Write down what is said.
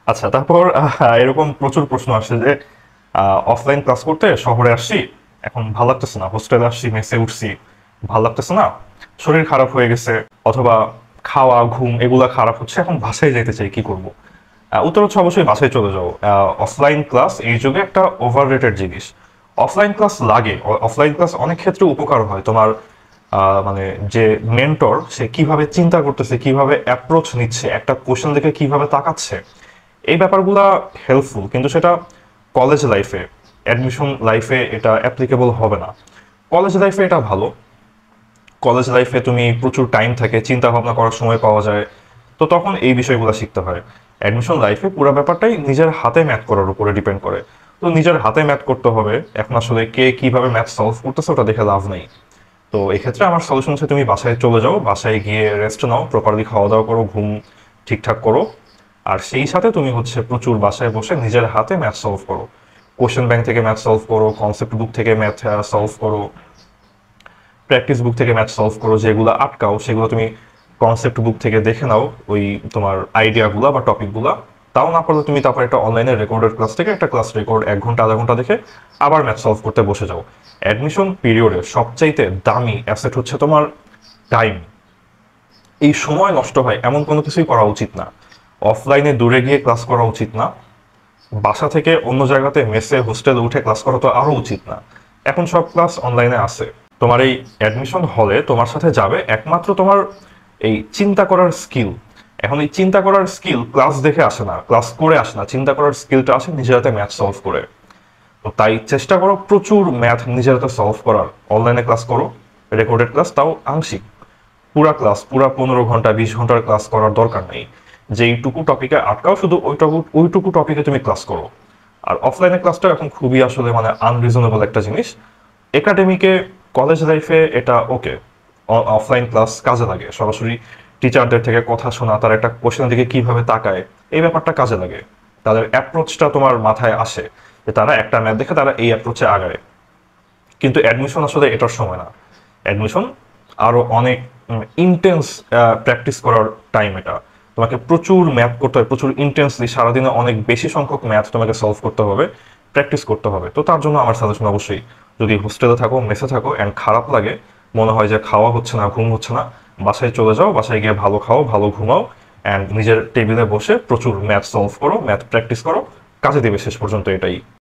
আচ্ছা, তারপর এরকম প্রচুর প্রশ্ন আসে যে অফলাইন ক্লাস করতে শহরে আসছি, এখন ভালো লাগতেছে না, হোস্টেলে আসছি, মেসে উঠছি, ভালো লাগতেছে না, শরীর খারাপ হয়ে গেছে, অথবা খাওয়া ঘুম এগুলা খারাপ হচ্ছে, এখন বাসায় যাইতে চাই, কি করব? উত্তর হচ্ছে অবশ্যই বাসায় চলে যাও। অফলাইন ক্লাস এই যুগে একটা ওভার রেটেড জিনিস। অফলাইন ক্লাস লাগে, অফলাইন ক্লাস অনেক ক্ষেত্রে উপকার হয় তোমার। মানে যে মেন্টর সে কিভাবে চিন্তা করতেছে, কিভাবে অ্যাপ্রোচ নিচ্ছে, একটা কোশ্চেন দেখে কিভাবে তাকাচ্ছে, এই ব্যাপারগুলা হেল্পফুল, কিন্তু সেটা কলেজ লাইফে, অ্যাডমিশন লাইফে এটা অ্যাপ্লিকেবল হবে না। কলেজ লাইফে এটা ভালো। কলেজ লাইফে তুমি প্রচুর টাইম থাকে, চিন্তা ভাবনা করার সময় পাওয়া যায়, তো তখন এই বিষয়গুলো শিখতে হয়। অ্যাডমিশন লাইফে পুরো ব্যাপারটাই নিজের হাতে ম্যাথ করার উপরে ডিপেন্ড করে। তো নিজের হাতে ম্যাথ করতে হবে, এখন আসলে কে কিভাবে ম্যাথ সলভ করতেছে ওটা দেখে লাভ নেই। তো এক্ষেত্রে আমার সলিউশন হচ্ছে তুমি বাসায় চলে যাও, বাসায় গিয়ে রেস্ট নাও, প্রপারলি খাওয়া দাওয়া করো, ঘুম ঠিকঠাক করো। আর সেই সাথে তুমি হচ্ছে প্রচুর বাসায় বসে নিজের হাতে ম্যাথ সলভ করো। কোশ্চেন ব্যাংক থেকে ম্যাথ সলভ করো, কনসেপ্ট বুক থেকে ম্যাথ সলভ করো, প্র্যাকটিস বুক থেকে ম্যাথ সলভ করো। যেগুলো আটকাও সেগুলো তুমি কনসেপ্ট বুক থেকে দেখে নাও, ওই তোমার আইডিয়াগুলো বা টপিকগুলো। তাও না পারলে তুমি তারপর একটা অনলাইনে রেকর্ডেড ক্লাস থেকে একটা ক্লাস রেকর্ড 1 ঘন্টা আধা ঘন্টা দেখে আবার ম্যাথ সলভ করতে বসে যাও। অ্যাডমিশন পিরিয়ডে সবচাইতে দামি অ্যাসেট হচ্ছে তোমার টাইম। এই সময় নষ্ট হয় এমন কোনো কিছুই করা উচিত না। অফলাইনে দূরে গিয়ে ক্লাস করা উচিত না। বাসা থেকে অন্য জায়গাতে মেসে হোস্টেলে উঠে ক্লাস করা তো আরো উচিত না। এখন সব ক্লাস অনলাইনে আছে। তোমার এই অ্যাডমিশন হলে তোমার সাথে যাবে একমাত্র তোমার এই চিন্তা করার স্কিল। এখন এই চিন্তা করার স্কিল ক্লাস দেখে আসে না, ক্লাস করে আসে না, চিন্তা করার স্কিলটা আসে নিজের হাতে ম্যাথ সলভ করে। তো তাই চেষ্টা করো প্রচুর ম্যাথ নিজের হাতে সলভ করার। অনলাইনে ক্লাস করো, রেকর্ডেড ক্লাস তাও আংশিক। পুরা ক্লাস, পুরা 15 ঘন্টা 20 ঘন্টার ক্লাস করার দরকার নেই। যেইটুকু টপিকে আটকাও শুধু ওইটুকু টপিকে তুমি ক্লাস করো। আর অফলাইনে ক্লাসটা এখন খুবই আসলে মানে আনরিজনেবল একটা জিনিস। একাডেমিকে, কলেজ লাইফে এটা ওকে, অফলাইন ক্লাস কাজে লাগে, সরাসরি টিচারদের থেকে কথা শোনা, তার একটা কোশ্চেনের দিকে কিভাবে তাকায়, এই ব্যাপারটা কাজে লাগে। তাদের অ্যাপ্রোচটা তোমার মাথায় আসে যে তারা একটা ম্যাথ দেখে তারা এই অ্যাপ্রোচে আগায়। কিন্তু অ্যাডমিশন আসলে এটার সময় না। অ্যাডমিশন আরো অনেক ইন্টেন্স প্র্যাকটিস করার টাইম এটা। তোমাকে প্রচুর ম্যাথ করতে হবে, প্রচুর ইন্টেন্সলি সারাদিনে অনেক বেশি সংখ্যক ম্যাথ তোমাকে সলভ করতে হবে, প্র্যাকটিস করতে হবে। তো তার জন্য আমার সাজেশন অবশ্যই, যদি হোস্টেলে থাকো, মেসে থাকো অ্যান্ড খারাপ লাগে, মনে হয় যে খাওয়া হচ্ছে না, ঘুম হচ্ছে না, বাসায় চলে যাও, বাসায় গিয়ে ভালো খাও, ভালো ঘুমাও, অ্যান্ড নিজের টেবিলে বসে প্রচুর ম্যাথ সলভ করো, ম্যাথ প্র্যাকটিস করো, কাজে দেবে শেষ পর্যন্ত এটাই।